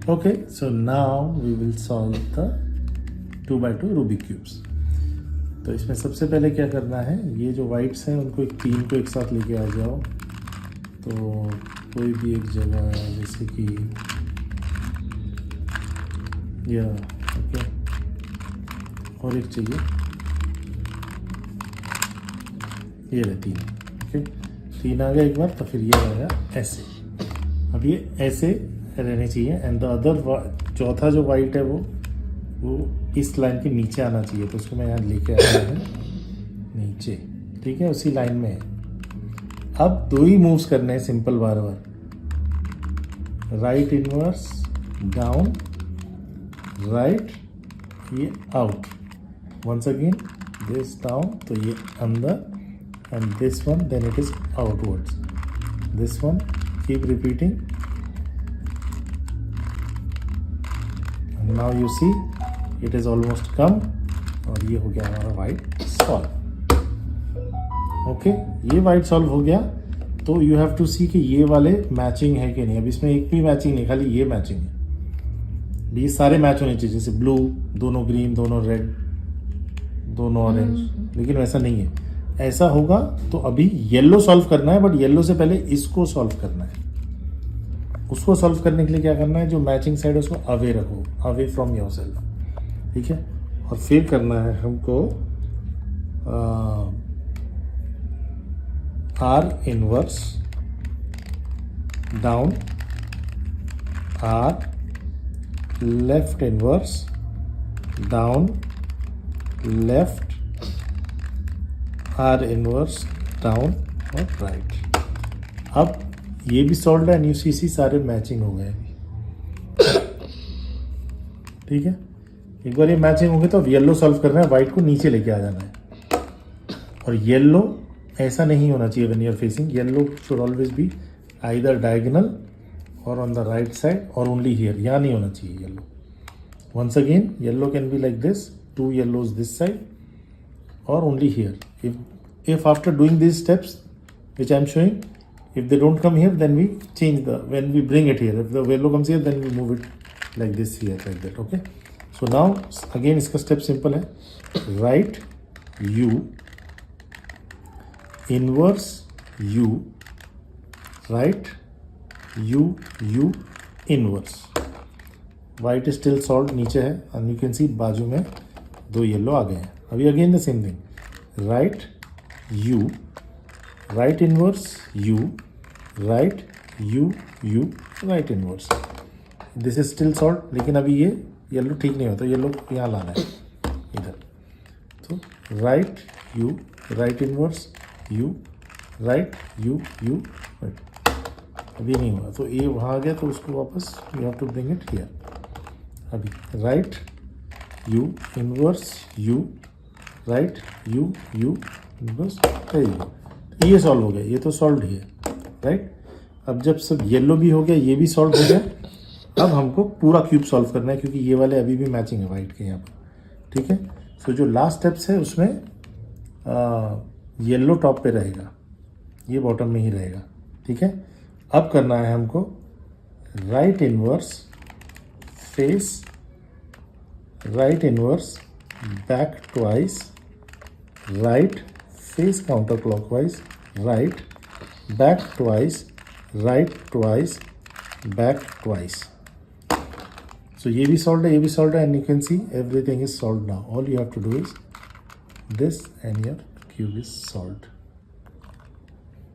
Okay, so now we will solve the 2x2 Rubik cubes. तो इसमें सबसे पहले क्या करना है, ये जो वाइट्स हैं उनको तीन को एक साथ लेके आ जाओ। तो कोई भी एक जगह, जैसे कि यह, ओके, और एक चाहिए, ये रहे तीन। ओके, तीन आ गया एक बार, तो फिर ये आएगा ऐसे। अब ये ऐसे रहने चाहिए एंड द अदर चौथा जो वाइट है वो इस लाइन के नीचे आना चाहिए। तो उसको मैं यहाँ लेके आया हूँ नीचे, ठीक है, उसी लाइन में है। अब दो ही मूव्स करने हैं सिंपल, बार बार राइट इनवर्स डाउन, राइट, ये out, once again this down, तो ये अंदर, and this one then it is outwards, this one, keep repeating. Now you see it is almost come, और ये हो गया हमारा वाइट सॉल्व। ओके, ये वाइट सॉल्व हो गया। तो यू हैव टू सी कि ये वाले मैचिंग है कि नहीं। अब इसमें एक भी मैचिंग नहीं, खाली ये मैचिंग है। ये सारे मैच होने चाहिए, जैसे ब्लू दोनों ग्रीन, दोनों रेड, दोनों ऑरेंज, लेकिन वैसा नहीं है। ऐसा होगा तो अभी येलो सॉल्व करना है, बट येलो से पहले इसको सॉल्व करना है। उसको सॉल्व करने के लिए क्या करना है, जो मैचिंग साइड है उसको अवे रखो, अवे फ्रॉम योरसेल्फ, ठीक है। और फिर करना है हमको R inverse down, R left inverse down, left, R inverse down और राइट। अब ये भी सॉल्व है, यूसीसी सारे मैचिंग हो गए अभी, ठीक है। एक बार ये मैचिंग हो गए तो अब येलो सॉल्व करना है, व्हाइट को नीचे लेके आ जाना है। और येलो ऐसा नहीं होना चाहिए when you are facing, yellow should always be either diagonal or on the right side और ओनली हियर, यहाँ नहीं होना चाहिए yellow. Once again yellow can be like this, two yellows this side और only here. if after doing these steps which I am showing, if they don't come here, then we change when we bring it here, if the yellow comes here, then we move it like this here, like that. Okay, so now again इसका step simple है, right u inverse u, right u inverse, white is still solved नीचे है, and you can see बाजू में दो yellow आ गए हैं। अभी again the same thing, right u, right inverse u, right u, right inverse, this is still solved। लेकिन अभी ये येलो ठीक नहीं होता, येलो यहाँ लाना है इधर। तो right u, right inverse u, right u, right, अभी नहीं हुआ तो ये वहाँ आ गया, तो उसको वापस you have to bring it here। अभी right u inverse u, right u inverse, ये सॉल्व हो गया, ये तो सॉल्व ही है, राइट। अब जब सब येलो भी हो गया, ये भी सॉल्व हो गया, अब हमको पूरा क्यूब सॉल्व करना है, क्योंकि ये वाले अभी भी मैचिंग है वाइट के यहाँ पर, ठीक है। सो जो लास्ट स्टेप्स है उसमें येलो टॉप पे रहेगा, ये बॉटम में ही रहेगा, ठीक है। अब करना है हमको right inverse face, right inverse back twice, right face counter clockwise, right back twice, right twice, back twice. So ये भी सॉल्व है, ये भी सॉल्व है, and you can see everything is solve now. All you have to do is this and your cube is solved.